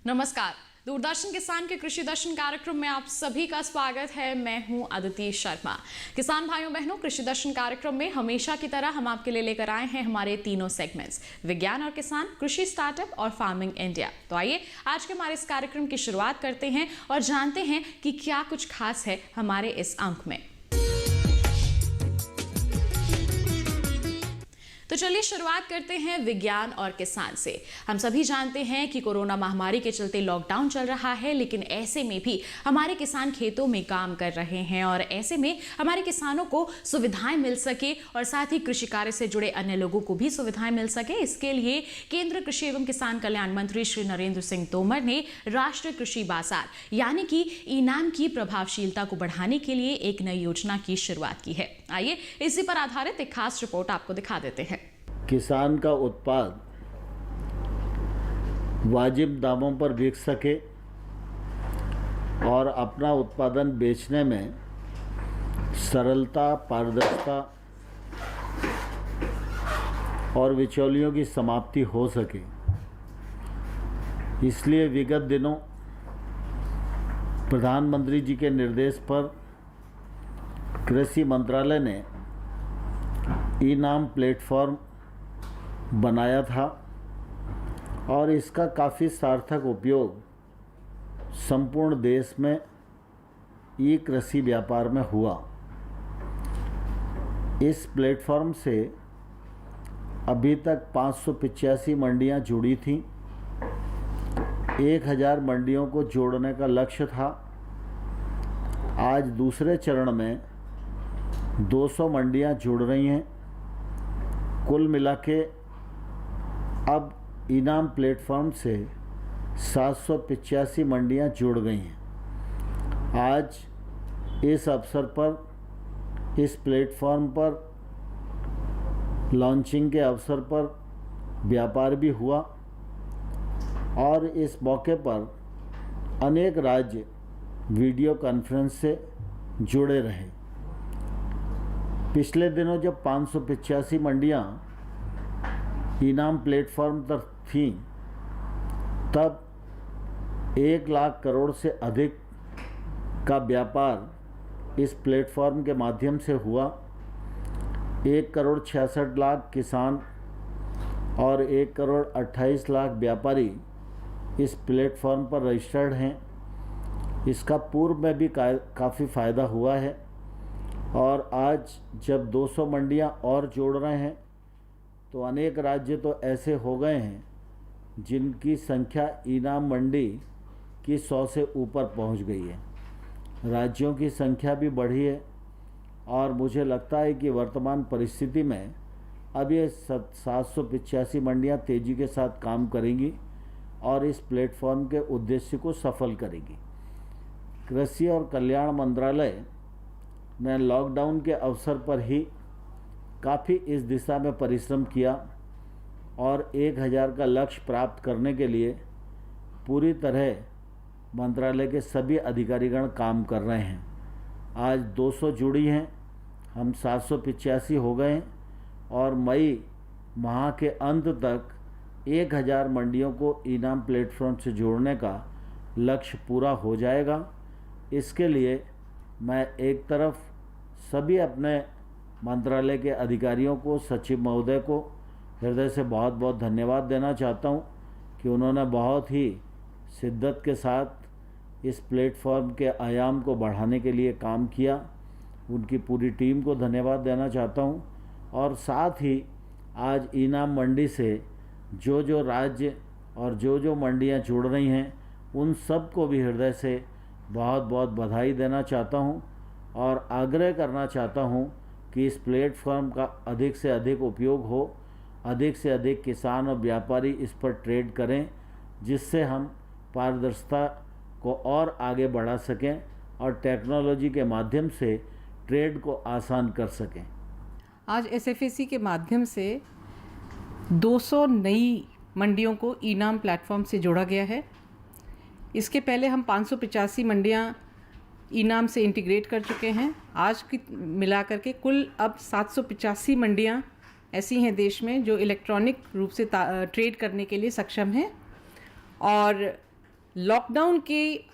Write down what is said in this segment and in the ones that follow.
नमस्कार। दूरदर्शन किसान के कृषि दर्शन कार्यक्रम में आप सभी का स्वागत है। मैं हूं अदिति शर्मा। किसान भाइयों बहनों, कृषि दर्शन कार्यक्रम में हमेशा की तरह हम आपके लिए लेकर आए हैं हमारे तीनों सेगमेंट्स, विज्ञान और किसान, कृषि स्टार्टअप और फार्मिंग इंडिया। तो आइए आज के हमारे इस कार्यक्रम की शुरुआत करते हैं और जानते हैं कि क्या कुछ खास है हमारे इस अंक में। तो चलिए शुरुआत करते हैं विज्ञान और किसान से। हम सभी जानते हैं कि कोरोना महामारी के चलते लॉकडाउन चल रहा है, लेकिन ऐसे में भी हमारे किसान खेतों में काम कर रहे हैं और ऐसे में हमारे किसानों को सुविधाएं मिल सके और साथ ही कृषि कार्य से जुड़े अन्य लोगों को भी सुविधाएं मिल सके, इसके लिए केंद्र कृषि एवं किसान कल्याण मंत्री श्री नरेंद्र सिंह तोमर ने राष्ट्रीय कृषि बाजार यानी कि ई-नाम की प्रभावशीलता को बढ़ाने के लिए एक नई योजना की शुरुआत की है। आइए इसी पर आधारित एक खास रिपोर्ट आपको दिखा देते हैं। किसान का उत्पाद वाजिब दामों पर बिक सके और अपना उत्पादन बेचने में सरलता, पारदर्शिता और बिचौलियों की समाप्ति हो सके, इसलिए विगत दिनों प्रधानमंत्री जी के निर्देश पर कृषि मंत्रालय ने ई-नाम प्लेटफॉर्म बनाया था और इसका काफ़ी सार्थक उपयोग संपूर्ण देश में ई कृषि व्यापार में हुआ। इस प्लेटफॉर्म से अभी तक 585 मंडियां जुड़ी थीं। 1000 मंडियों को जोड़ने का लक्ष्य था। आज दूसरे चरण में 200 मंडियां जुड़ रही हैं। कुल मिला के अब ई-नाम प्लेटफॉर्म से 785 मंडियां जुड़ गई हैं। आज इस अवसर पर इस प्लेटफॉर्म पर लॉन्चिंग के अवसर पर व्यापार भी हुआ और इस मौके पर अनेक राज्य वीडियो कॉन्फ्रेंस से जुड़े रहे। पिछले दिनों जब 585 मंडियां ई-नाम प्लेटफॉर्म पर थीं, तब 1 लाख करोड़ से अधिक का व्यापार इस प्लेटफॉर्म के माध्यम से हुआ। 1 करोड़ 66 लाख किसान और 1 करोड़ 28 लाख व्यापारी इस प्लेटफॉर्म पर रजिस्टर्ड हैं। इसका पूर्व में भी काफ़ी फ़ायदा हुआ है और आज जब 200 मंडियां और जोड़ रहे हैं तो अनेक राज्य तो ऐसे हो गए हैं जिनकी संख्या ई-नाम मंडी की 100 से ऊपर पहुंच गई है। राज्यों की संख्या भी बढ़ी है और मुझे लगता है कि वर्तमान परिस्थिति में अब ये 785 मंडियां तेज़ी के साथ काम करेंगी और इस प्लेटफॉर्म के उद्देश्य को सफल करेगी। कृषि और कल्याण मंत्रालय ने लॉकडाउन के अवसर पर ही काफ़ी इस दिशा में परिश्रम किया और 1000 का लक्ष्य प्राप्त करने के लिए पूरी तरह मंत्रालय के सभी अधिकारीगण काम कर रहे हैं। आज 200 जुड़ी हैं, हम 785 हो गए हैं और मई माह के अंत तक 1000 मंडियों को ई-नाम प्लेटफॉर्म से जोड़ने का लक्ष्य पूरा हो जाएगा। इसके लिए मैं एक तरफ सभी अपने मंत्रालय के अधिकारियों को, सचिव महोदय को हृदय से बहुत बहुत धन्यवाद देना चाहता हूं कि उन्होंने बहुत ही शिद्दत के साथ इस प्लेटफॉर्म के आयाम को बढ़ाने के लिए काम किया। उनकी पूरी टीम को धन्यवाद देना चाहता हूं और साथ ही आज ई-नाम मंडी से जो राज्य और जो मंडियां जुड़ रही हैं उन सब को भी हृदय से बहुत बहुत बधाई देना चाहता हूं और आग्रह करना चाहता हूं कि इस प्लेटफॉर्म का अधिक से अधिक उपयोग हो, अधिक से अधिक किसान और व्यापारी इस पर ट्रेड करें, जिससे हम पारदर्शिता को और आगे बढ़ा सकें और टेक्नोलॉजी के माध्यम से ट्रेड को आसान कर सकें। आज एसएफएसी के माध्यम से 200 नई मंडियों को ई-नाम प्लेटफॉर्म से जोड़ा गया है। इसके पहले हम 585 मंडियां ई-नाम से इंटीग्रेट कर चुके हैं। आज की मिलाकर के कुल अब 785 मंडियां ऐसी हैं देश में जो इलेक्ट्रॉनिक रूप से ट्रेड करने के लिए सक्षम हैं और लॉकडाउन की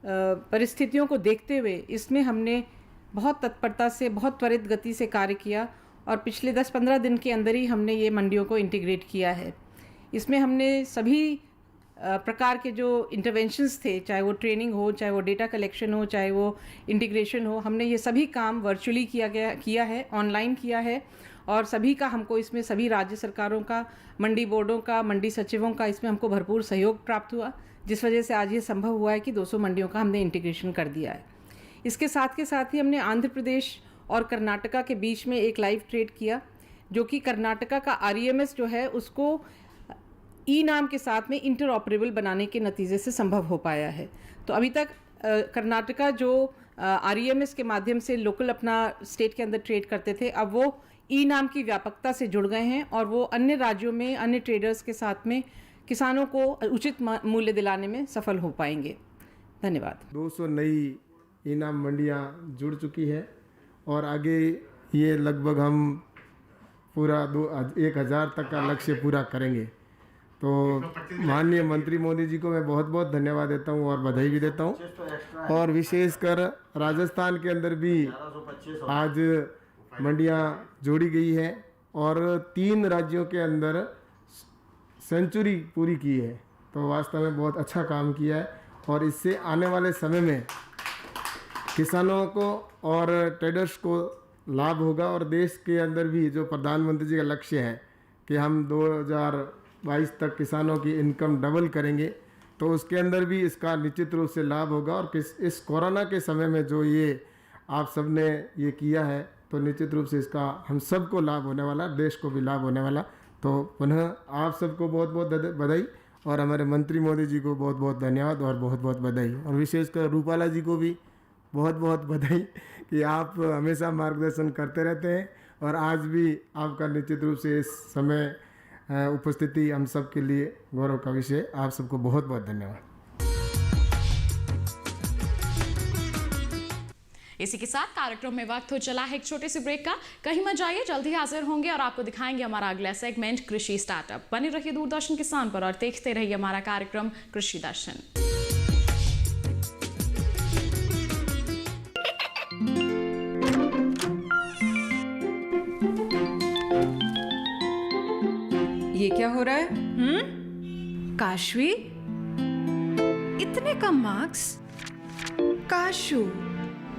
परिस्थितियों को देखते हुए इसमें हमने बहुत तत्परता से, बहुत त्वरित गति से कार्य किया और पिछले 10-15 दिन के अंदर ही हमने ये मंडियों को इंटीग्रेट किया है। इसमें हमने सभी प्रकार के जो इंटरवेंशंस थे, चाहे वो ट्रेनिंग हो, चाहे वो डेटा कलेक्शन हो, चाहे वो इंटीग्रेशन हो, हमने ये सभी काम वर्चुअली किया है, ऑनलाइन किया है और सभी का हमको इसमें, सभी राज्य सरकारों का, मंडी बोर्डों का, मंडी सचिवों का इसमें हमको भरपूर सहयोग प्राप्त हुआ, जिस वजह से आज ये संभव हुआ है कि 200 मंडियों का हमने इंटीग्रेशन कर दिया है। इसके साथ के साथ ही हमने आंध्र प्रदेश और कर्नाटका के बीच में एक लाइव ट्रेड किया, जो कि कर्नाटका का REMS जो है उसको ई-नाम के साथ में इंटरऑपरेबल बनाने के नतीजे से संभव हो पाया है। तो अभी तक कर्नाटका जो REMS के माध्यम से लोकल अपना स्टेट के अंदर ट्रेड करते थे, अब वो ई-नाम की व्यापकता से जुड़ गए हैं और वो अन्य राज्यों में, अन्य ट्रेडर्स के साथ में किसानों को उचित मूल्य दिलाने में सफल हो पाएंगे। धन्यवाद। 200 नई ई-नाम मंडियाँ जुड़ चुकी है और आगे ये लगभग हम पूरा 1000 तक का लक्ष्य पूरा करेंगे। तो माननीय मंत्री मोदी जी को मैं बहुत बहुत धन्यवाद देता हूँ और बधाई भी देता हूँ। और विशेषकर राजस्थान के अंदर भी आज मंडियाँ जोड़ी गई है और 3 राज्यों के अंदर सेंचुरी पूरी की है। तो वास्तव में बहुत अच्छा काम किया है और इससे आने वाले समय में किसानों को और ट्रेडर्स को लाभ होगा और देश के अंदर भी जो प्रधानमंत्री जी का लक्ष्य है कि हम 2022 तक किसानों की इनकम डबल करेंगे, तो उसके अंदर भी इसका निश्चित रूप से लाभ होगा। और इस कोरोना के समय में जो ये आप सब ने ये किया है, तो निश्चित रूप से इसका हम सबको लाभ होने वाला, देश को भी लाभ होने वाला। तो पुनः आप सबको बहुत बहुत बधाई और हमारे मंत्री मोदी जी को बहुत बहुत धन्यवाद और बहुत बहुत बधाई। और विशेषकर रूपाला जी को भी बहुत बहुत बधाई कि आप हमेशा मार्गदर्शन करते रहते हैं और आज भी आपका निश्चित रूप से इस समय उपस्थिति हम सब के लिए गौरव का विषय। आप सबको बहुत बहुत धन्यवाद। इसी के साथ कार्यक्रम में वक्त हो चला है एक छोटे से ब्रेक का। कहीं मत जाइए, जल्दी हाजिर होंगे और आपको दिखाएंगे हमारा अगला सेगमेंट कृषि स्टार्टअप। बने रहिए दूरदर्शन किसान पर और देखते रहिए हमारा कार्यक्रम कृषि दर्शन। ये क्या हो रहा है? काशवी, इतने कम मार्क्स? काशू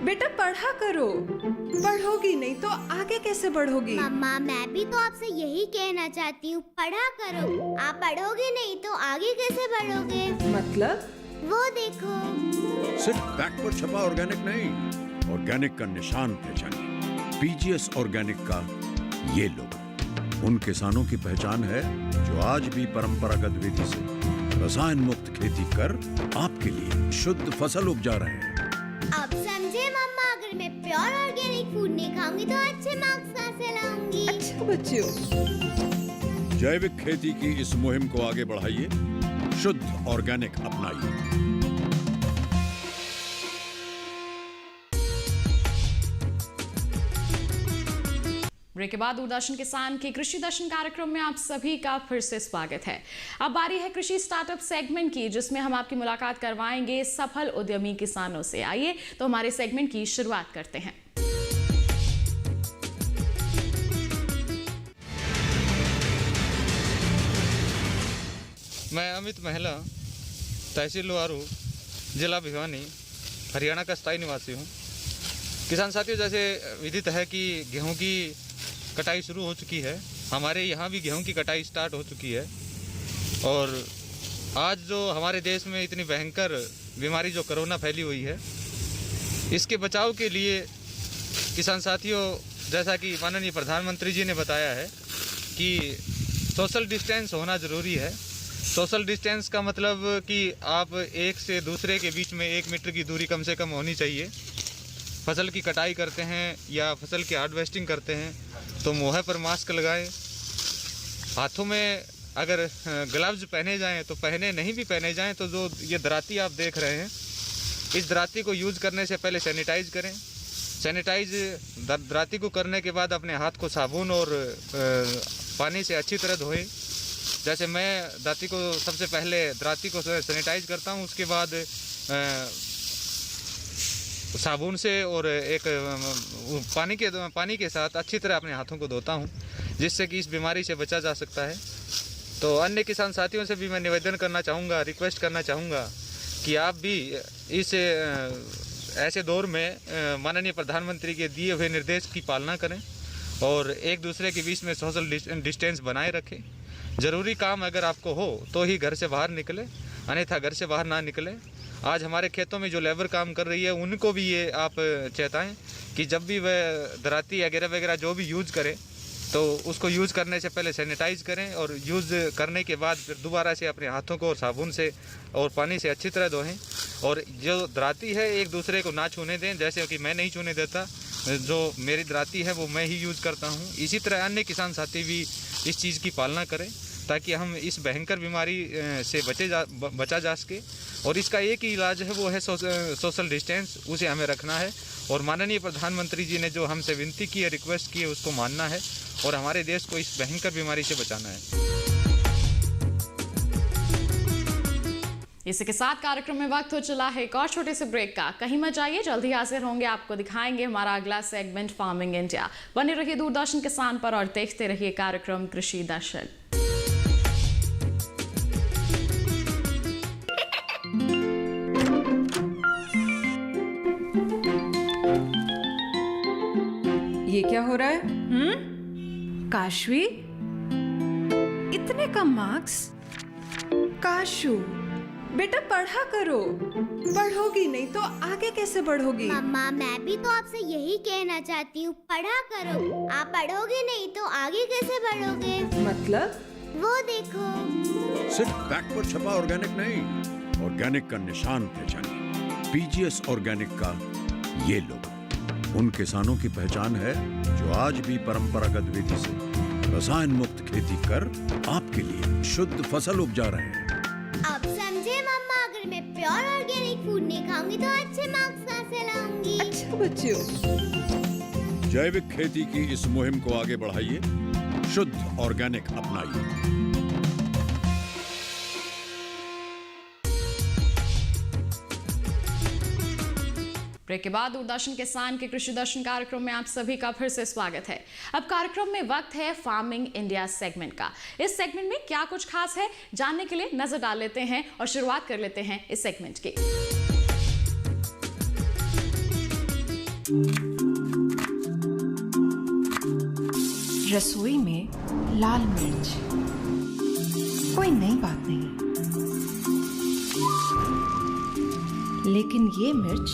बेटा पढ़ा करो, पढ़ोगी नहीं तो आगे कैसे बढ़ोगी? मम्मा मैं भी तो आपसे यही कहना चाहती हूँ, पढ़ा करो। आप पढ़ोगे नहीं तो आगे कैसे बढ़ोगे? मतलब? वो देखो, सिर्फ बैक पर छपा ऑर्गेनिक नहीं, ऑर्गेनिक का निशान पहचानिए। PGS ऑर्गेनिक का ये लोगो उन किसानों की पहचान है जो आज भी परंपरागत विधि से रसायन मुक्त खेती कर आपके लिए शुद्ध फसल उपजा रहे हैं। अब समझे मम्मा, अगर मैं प्योर ऑर्गेनिक फूड नहीं खाऊंगी तो अच्छे मार्क्स कहाँ से लाऊंगी? अच्छा बच्चों, जैविक खेती की इस मुहिम को आगे बढ़ाइए, शुद्ध ऑर्गेनिक अपनाइए। ब्रेक के बाद दूरदर्शन किसान के कृषि दर्शन कार्यक्रम में आप सभी का फिर से स्वागत है। अब बारी है कृषि स्टार्टअप सेगमेंट की, जिसमें हम आपकी मुलाकात करवाएंगे सफल उद्यमी किसानों से। आइए तो हमारे सेगमेंट की शुरुआत करते हैं। मैं अमित महला, तहसील लोहारू, जिला भिवानी, हरियाणा का स्थायी निवासी हूँ। किसान साथियों, जैसे विदित है कि गेहूं की कटाई शुरू हो चुकी है। हमारे यहाँ भी गेहूं की कटाई स्टार्ट हो चुकी है और आज जो हमारे देश में इतनी भयंकर बीमारी जो कोरोना फैली हुई है, इसके बचाव के लिए किसान साथियों, जैसा कि माननीय प्रधानमंत्री जी ने बताया है कि सोशल डिस्टेंस होना ज़रूरी है। सोशल डिस्टेंस का मतलब कि आप एक से दूसरे के बीच में 1 मीटर की दूरी कम से कम होनी चाहिए। फसल की कटाई करते हैं या फसल की हार्वेस्टिंग करते हैं तो मुँह पर मास्क लगाएं। हाथों में अगर ग्लव्स पहने जाएं तो पहने, नहीं भी पहने जाएं तो जो ये दराती आप देख रहे हैं, इस दराती को यूज़ करने से पहले सैनिटाइज करें। सैनिटाइज दराती को करने के बाद अपने हाथ को साबुन और पानी से अच्छी तरह धोएं। जैसे मैं दाती को सबसे पहले दराती को सैनिटाइज करता हूँ, उसके बाद साबुन से और एक पानी के साथ अच्छी तरह अपने हाथों को धोता हूँ, जिससे कि इस बीमारी से बचा जा सकता है। तो अन्य किसान साथियों से भी मैं निवेदन करना चाहूँगा, रिक्वेस्ट करना चाहूँगा कि आप भी इस ऐसे दौर में माननीय प्रधानमंत्री के दिए हुए निर्देश की पालना करें और एक दूसरे के बीच में सोशल डिस्टेंस बनाए रखें। ज़रूरी काम अगर आपको हो तो ही घर से बाहर निकले, अन्यथा घर से बाहर ना निकले। आज हमारे खेतों में जो लेबर काम कर रही है उनको भी ये आप चेताएं कि जब भी वह दराती वगैरह वगैरह जो भी यूज़ करें तो उसको यूज़ करने से पहले सैनिटाइज करें और यूज़ करने के बाद फिर दोबारा से अपने हाथों को और साबुन से और पानी से अच्छी तरह धोएं। और जो दराती है एक दूसरे को ना छूने दें, जैसे कि मैं नहीं छूने देता, जो मेरी दराती है वो मैं ही यूज़ करता हूँ। इसी तरह अन्य किसान साथी भी इस चीज़ की पालना करें ताकि हम इस भयंकर बीमारी से बचा जा सके। और इसका एक ही इलाज है, वो है सोशल डिस्टेंस, उसे हमें रखना है। और माननीय प्रधानमंत्री जी ने जो हमसे विनती की है, रिक्वेस्ट की है, उसको मानना है और हमारे देश को इस भयंकर बीमारी से बचाना है। इसी के साथ कार्यक्रम में वक्त हो चला है एक और छोटे से ब्रेक का। कहीं मत जाइए, जल्दी हाजिर होंगे, आपको दिखाएंगे हमारा अगला सेगमेंट फार्मिंग इंडिया। बने रहिए दूरदर्शन किसान पर और देखते रहिए कार्यक्रम कृषि दर्शन। ये क्या हो रहा है? काशवी, इतने कम मार्क्स? काशू, बेटा पढ़ा करो, पढ़ोगी नहीं तो आगे कैसे बढ़ोगी? मम्मा, मैं भी तो आपसे यही कहना चाहती हूँ, पढ़ा करो। आप पढ़ोगे नहीं तो आगे कैसे बढ़ोगे? मतलब? वो देखो। सिर्फ बैक पर छपा ऑर्गेनिक नहीं, ऑर्गेनिक का निशान पहचानिए। पीजीएस ऑर्गेनिक का ये लोगो उन किसानों की पहचान है जो आज भी परंपरागत विधि से रसायन मुक्त खेती कर आपके लिए शुद्ध फसल उपजा रहे हैं। अब समझे मम्मा, अगर मैं प्योर ऑर्गेनिक फूड नहीं खाऊंगी तो अच्छे मार्क्स कहाँ से लाऊंगी? अच्छा बच्चों, जैविक खेती की इस मुहिम को आगे बढ़ाइए, शुद्ध ऑर्गेनिक अपनाइए। ब्रेक के बाद दूरदर्शन किसान के कृषि दर्शन कार्यक्रम में आप सभी का फिर से स्वागत है। अब कार्यक्रम में वक्त है फार्मिंग इंडिया सेगमेंट का। इस सेगमेंट में क्या कुछ खास है, जानने के लिए नजर डाल लेते हैं और शुरुआत कर लेते हैं इस सेगमेंट की। रसोई में लाल मिर्च कोई नई बात नहीं, लेकिन ये मिर्च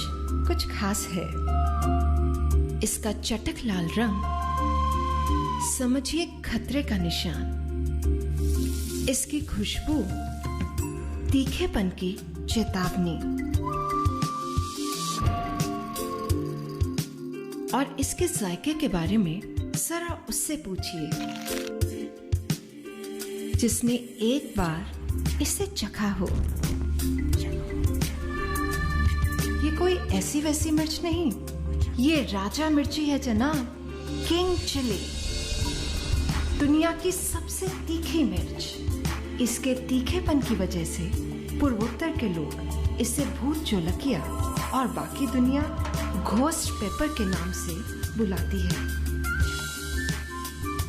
कुछ खास है। इसका चटक लाल रंग समझिए खतरे का निशान। इसकी खुशबू तीखेपन की चेतावनी। और इसके जायके के बारे में जरा उससे पूछिए जिसने एक बार इसे चखा हो। ये कोई ऐसी वैसी मिर्च नहीं, ये राजा मिर्ची है जनाब, किंग चिली, दुनिया की सबसे तीखी मिर्च। इसके तीखेपन की वजह से पूर्वोत्तर के लोग इसे भूत जोलकिया और बाकी दुनिया घोस्ट पेपर के नाम से बुलाती है।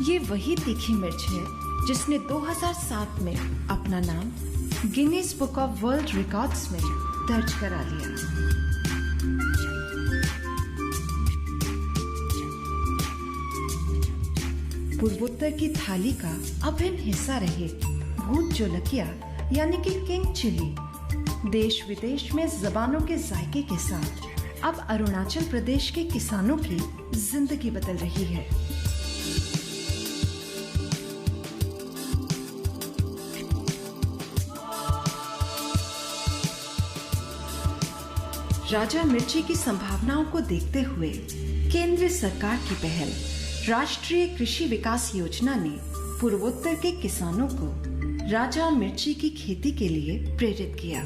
ये वही तीखी मिर्च है जिसने 2007 में अपना नाम Guinness book of world records में दर्ज करा लिया। पूर्वोत्तर की थाली का अभिन्न हिस्सा रहे भूत जोलकिया यानी कि किंग चिली देश विदेश में जबानों के जायके के साथ अब अरुणाचल प्रदेश के किसानों की जिंदगी बदल रही है। राजा मिर्ची की संभावनाओं को देखते हुए केंद्र सरकार की पहल राष्ट्रीय कृषि विकास योजना ने पूर्वोत्तर के किसानों को राजा मिर्ची की खेती के लिए प्रेरित किया।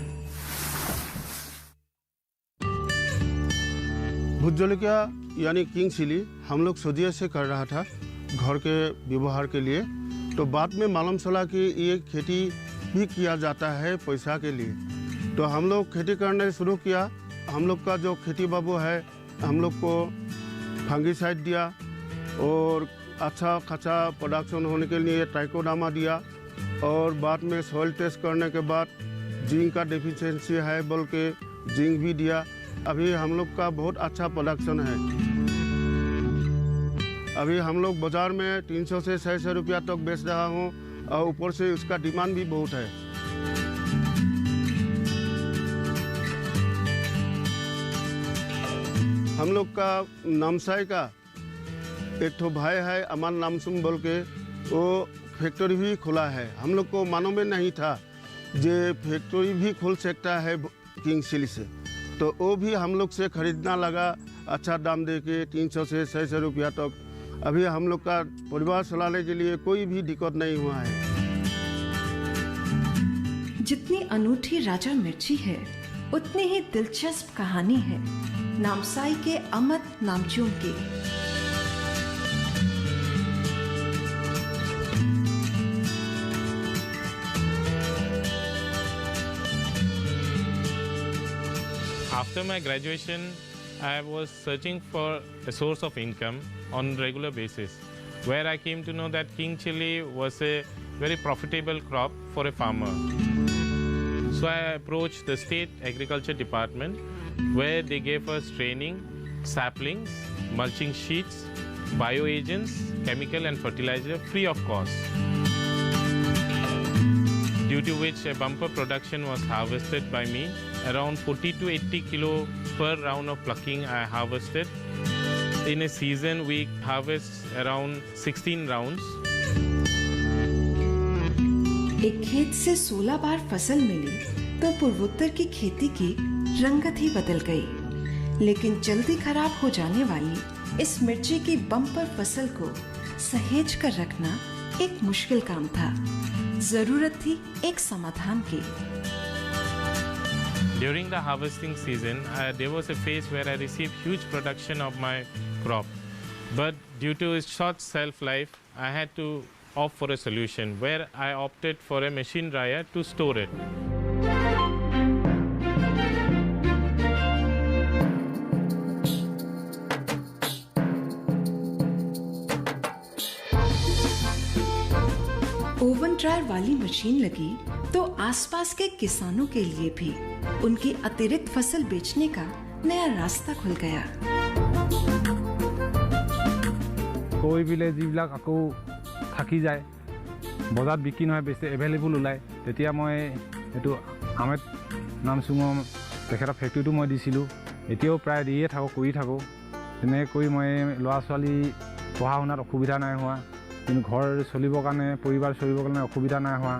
भूत जोलकिया यानी किंग चिली हम लोग स्वदेश से कर रहा था घर के व्यवहार के लिए। तो बाद में मालूम चला कि ये खेती भी किया जाता है पैसा के लिए। तो हम लोग खेती करने शुरू किया। हम लोग का जो खेती बाबू है हम लोग को फंगिसाइड दिया और अच्छा खासा प्रोडक्शन होने के लिए ट्राइकोडर्मा दिया, और बाद में सॉइल टेस्ट करने के बाद जिंक का डेफिशिएंसी है बोल के जिंक भी दिया। अभी हम लोग का बहुत अच्छा प्रोडक्शन है। अभी हम लोग बाज़ार में 300 से 600 रुपया तक बेच रहा हूँ, और ऊपर से उसका डिमांड भी बहुत है। हम लोग का नामसाई का एक ठो भाई है अमन नामसुम बोल के, वो फैक्ट्री भी खुला है। हम लोग को मालूम में नहीं था जे फैक्ट्री भी खुल सकता है किंग चिली से, तो वो भी हम लोग से खरीदना लगा अच्छा दाम दे के 300 से 600 रुपया तक। अभी हम लोग का परिवार चलाने के लिए कोई भी दिक्कत नहीं हुआ है। जितनी अनूठी राजा मिर्ची है उतनी ही दिलचस्प कहानी है नामसाई के अमत नामचूम की। After my graduation, I was searching for a source of income on a regular basis, where I came to know that king chili was a very profitable crop for a farmer. So I approached the state agriculture department, where they gave us training, saplings, mulching sheets, bioagents, chemical and fertilizer free of cost, due to which a bumper production was harvested by me. Around 40 to 80 kilo per round of plucking I harvested. In a season we harvest around 16 rounds. एक खेत से 16 बार फसल मिली तो पूर्वोत्तर की खेती की रंगत ही बदल गई। लेकिन जल्दी खराब हो जाने वाली इस मिर्ची की बम्पर फसल को सहेज कर रखना एक मुश्किल काम था। जरूरत थी एक समाधान की। During the harvesting season, there was a phase where I received huge production of my crop. But due to its short shelf life, I had to opt for a solution where I opted for a machine dryer to store it. Oven dryer वाली machine लगी तो आसपास के किसानों के लिए भी उनकी अतिरिक्त फसल बेचने का नया रास्ता खुल गया। कोई बिले जिবিলাক আকৌ থাকি যায় বজাৰত বিক্ৰী নহয় বেছি এভেইলেবল ওলায় তেতিয়া মই এটো আহমেদ নামচুঙৰ তেখেতৰ ফেক্টৰীটো মই দিছিলোঁ। এতিয়াও প্ৰায় দিয়ে থাকো কৰি থাকো। তেনে কৰি মই ল'ৰা ছোৱালী পঢ়া শুনাত অসুবিধা নাই হোৱা, কিন্তু ঘৰ চলিবৰ কাৰণে পৰিবাৰ চলিবৰ কাৰণে অসুবিধা নাই হোৱা।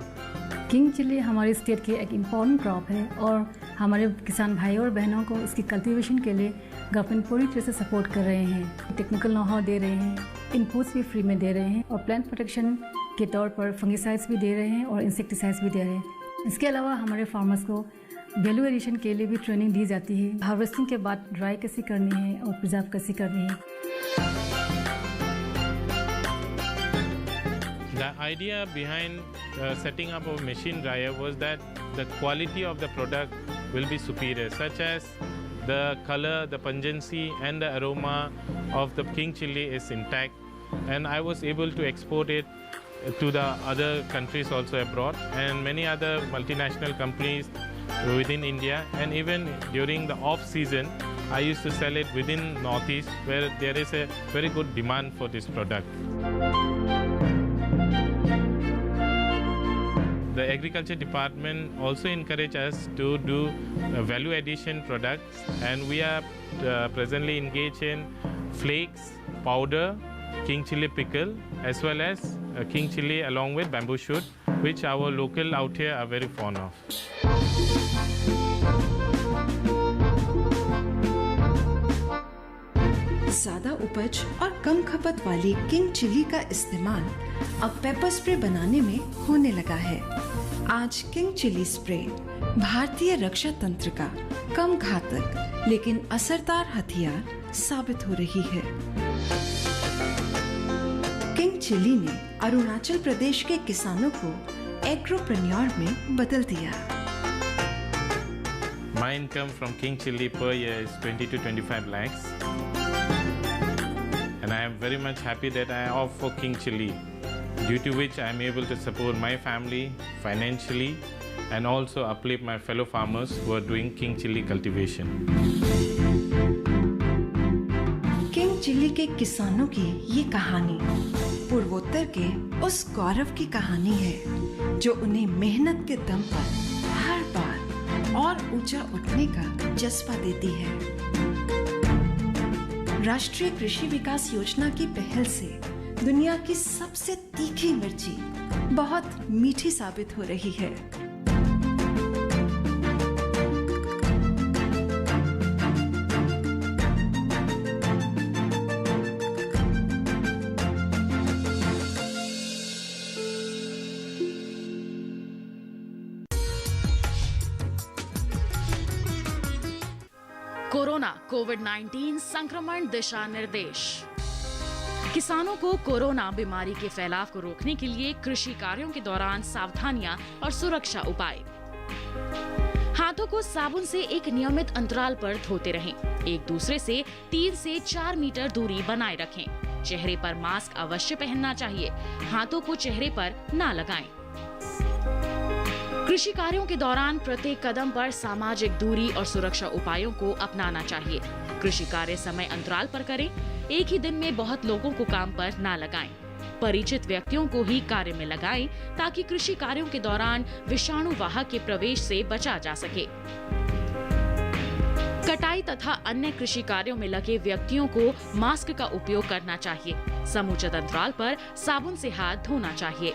किंग चिली हमारे स्टेट की एक इम्पॉर्टेंट क्रॉप है और हमारे किसान भाइयों और बहनों को इसकी कल्टीवेशन के लिए गवर्नमेंट पूरी तरह से सपोर्ट कर रहे हैं। टेक्निकल नॉहाउ दे रहे हैं, इनपुट्स भी फ्री में दे रहे हैं और प्लांट प्रोटेक्शन के तौर पर फंगिसाइड्स भी दे रहे हैं और इंसेक्टिसाइड्स भी दे रहे हैं। इसके अलावा हमारे फार्मर्स को वैल्यू एडिशन के लिए भी ट्रेनिंग दी जाती है। हार्वेस्टिंग के बाद ड्राई कैसे करनी है और प्रिजर्व कैसे करनी है। The idea behind setting up a machine dryer was that the quality of the product will be superior, such as the color, the pungency and the aroma of the king chili is intact, and I was able to export it to the other countries also abroad and many other multinational companies within India, and even during the off season I used to sell it within Northeast where there is a very good demand for this product. The agriculture department also encouraged us to do value addition products, and we are presently engaged in flakes, powder, king chili pickle, as well as king chili along with bamboo shoot, which our local out here are very fond of. ज्यादा उपज और कम खपत वाली king chilli का इस्तेमाल अब paper spray बनाने में होने लगा है। आज किंग चिली स्प्रे भारतीय रक्षा तंत्र का कम घातक लेकिन असरदार हथियार साबित हो रही है। किंग चिली ने अरुणाचल प्रदेश के किसानों को एग्रोप्रेन्योर में बदल दिया। My income from King Chilli per year is 20 to 25 lakhs. And I am very much happy that I opt for King Chilli, due to which I am able to support my family financially and also uplift my fellow farmers who are doing King Chilli cultivation. King chilli के किसानों की ये कहानी पूर्वोत्तर के उस गौरव की कहानी है जो उन्हें मेहनत के दम पर हर बार और ऊंचा उठने का जज्बा देती है। राष्ट्रीय कृषि विकास योजना की पहल से दुनिया की सबसे तीखी मिर्ची बहुत मीठी साबित हो रही है। कोरोना कोविड-19 संक्रमण दिशा निर्देश। किसानों को कोरोना बीमारी के फैलाव को रोकने के लिए कृषि कार्यों के दौरान सावधानियां और सुरक्षा उपाय। हाथों को साबुन से एक नियमित अंतराल पर धोते रहें। एक दूसरे से 3 से 4 मीटर दूरी बनाए रखें। चेहरे पर मास्क अवश्य पहनना चाहिए। हाथों को चेहरे पर ना लगाएं। कृषि कार्यों के दौरान प्रत्येक कदम पर सामाजिक दूरी और सुरक्षा उपायों को अपनाना चाहिए। कृषि कार्य समय अंतराल पर करें। एक ही दिन में बहुत लोगों को काम पर ना लगाएं। परिचित व्यक्तियों को ही कार्य में लगाएं ताकि कृषि कार्यों के दौरान विषाणु वाहक के प्रवेश से बचा जा सके। कटाई तथा अन्य कृषि कार्यों में लगे व्यक्तियों को मास्क का उपयोग करना चाहिए। समुचित अंतराल पर साबुन से हाथ धोना चाहिए।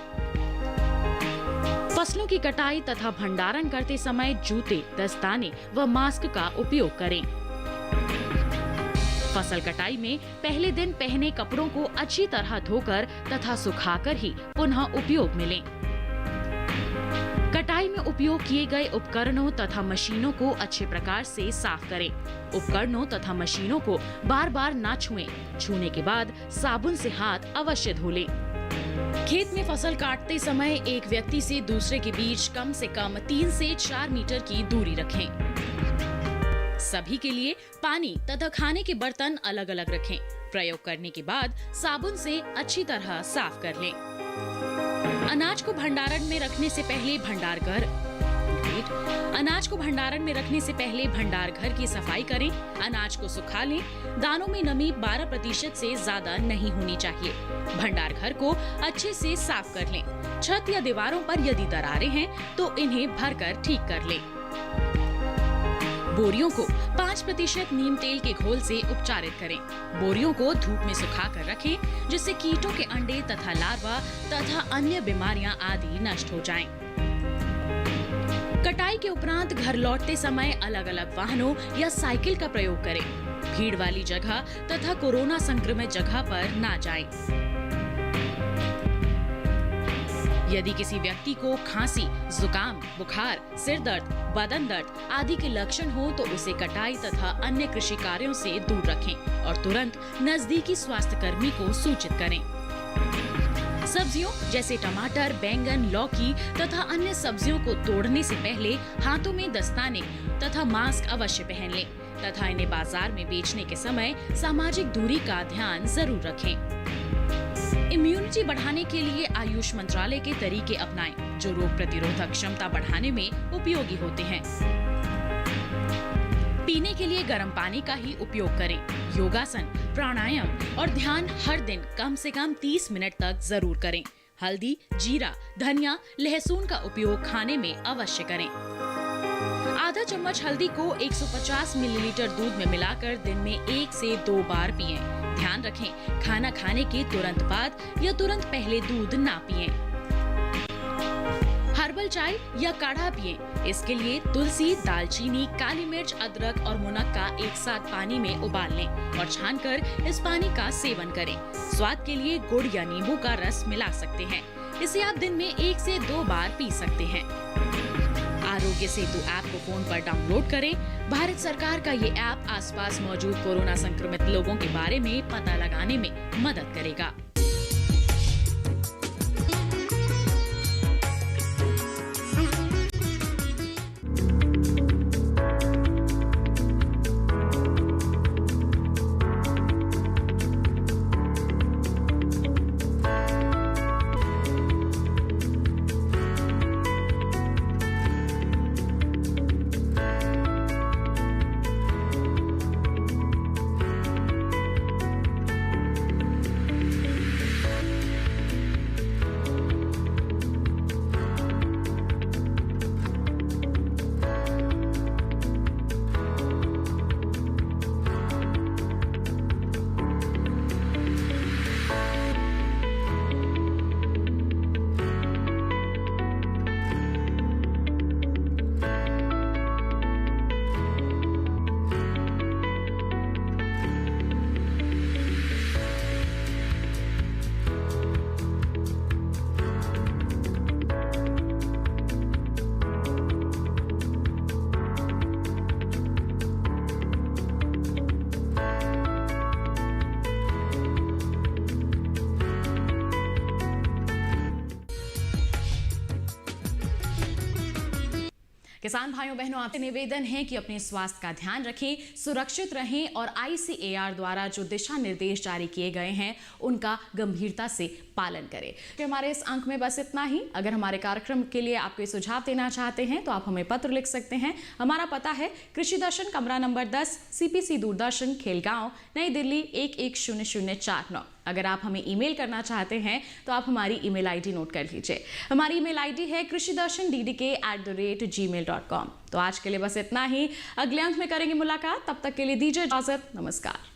फसलों की कटाई तथा भंडारण करते समय जूते, दस्ताने व मास्क का उपयोग करें। फसल कटाई में पहले दिन पहने कपड़ों को अच्छी तरह धोकर तथा सुखाकर ही पुनः उपयोग में लें। कटाई में उपयोग किए गए उपकरणों तथा मशीनों को अच्छे प्रकार से साफ करें। उपकरणों तथा मशीनों को बार बार ना छुएं। छूने के बाद साबुन से हाथ अवश्य धो लें। खेत में फसल काटते समय एक व्यक्ति से दूसरे के बीच कम से कम 3 से 4 मीटर की दूरी रखें। सभी के लिए पानी तथा खाने के बर्तन अलग अलग रखें। प्रयोग करने के बाद साबुन से अच्छी तरह साफ कर लें। अनाज को भंडारण में रखने से पहले भंडार घर की सफाई करें। अनाज को सुखा लें। दानों में नमी 12% से ज्यादा नहीं होनी चाहिए। भंडार घर को अच्छे से साफ कर लें। छत या दीवारों पर यदि दरारें हैं तो इन्हें भरकर ठीक कर लें। बोरियों को 5% नीम तेल के घोल से उपचारित करें। बोरियों को धूप में सुखाकर रखें जिससे कीटों के अंडे तथा लार्वा तथा अन्य बीमारियां आदि नष्ट हो जाएं। कटाई के उपरांत घर लौटते समय अलग अलग वाहनों या साइकिल का प्रयोग करें। भीड़ वाली जगह तथा कोरोना संक्रमित जगह पर ना जाएं। यदि किसी व्यक्ति को खांसी, जुकाम, बुखार, सिर दर्द, बदन दर्द आदि के लक्षण हो तो उसे कटाई तथा अन्य कृषि कार्यों से दूर रखें और तुरंत नजदीकी स्वास्थ्य कर्मी को सूचित करें। सब्जियों जैसे टमाटर, बैंगन, लौकी तथा अन्य सब्जियों को तोड़ने से पहले हाथों में दस्ताने तथा मास्क अवश्य पहन लें तथा इन्हें बाजार में बेचने के समय सामाजिक दूरी का ध्यान जरूर रखें। इम्यूनिटी बढ़ाने के लिए आयुष मंत्रालय के तरीके अपनाएं जो रोग प्रतिरोधक क्षमता बढ़ाने में उपयोगी होते हैं। पीने के लिए गर्म पानी का ही उपयोग करें। योगासन, प्राणायाम और ध्यान हर दिन कम से कम 30 मिनट तक जरूर करें। हल्दी, जीरा, धनिया, लहसुन का उपयोग खाने में अवश्य करें। आधा चम्मच हल्दी को 150 मिलीलीटर दूध में मिलाकर दिन में 1 से 2 बार पिएं। ध्यान रखें, खाना खाने के तुरंत बाद या तुरंत पहले दूध ना पिएं। हर्बल चाय या काढ़ा पिएं। इसके लिए तुलसी, दालचीनी, काली मिर्च, अदरक और मुनक्का एक साथ पानी में उबाल लें और छानकर इस पानी का सेवन करें। स्वाद के लिए गुड़ या नींबू का रस मिला सकते हैं। इसे आप दिन में 1 से 2 बार पी सकते हैं। आरोग्य सेतु ऐप को फोन पर डाउनलोड करें। भारत सरकार का ये ऐप आसपास मौजूद कोरोना संक्रमित लोगों के बारे में पता लगाने में मदद करेगा। किसान भाइयों बहनों, आपसे निवेदन है कि अपने स्वास्थ्य का ध्यान रखें, सुरक्षित रहें और ICAR द्वारा जो दिशा निर्देश जारी किए गए हैं उनका गंभीरता से पालन करें। तो हमारे इस अंक में बस इतना ही। अगर हमारे कार्यक्रम के लिए आप कोई सुझाव देना चाहते हैं तो आप हमें पत्र लिख सकते हैं। हमारा पता है कृषि दर्शन, कमरा नंबर 10, CPC दूरदर्शन, खेलगांव, नई दिल्ली 110049। अगर आप हमें ईमेल करना चाहते हैं तो आप हमारी ईमेल ID नोट कर लीजिए। हमारी ईमेल ID है krishidarshandddk@gmail.com। तो आज के लिए बस इतना ही। अगले अंक में करेंगे मुलाकात, तब तक के लिए दीजिए इजाजत। नमस्कार।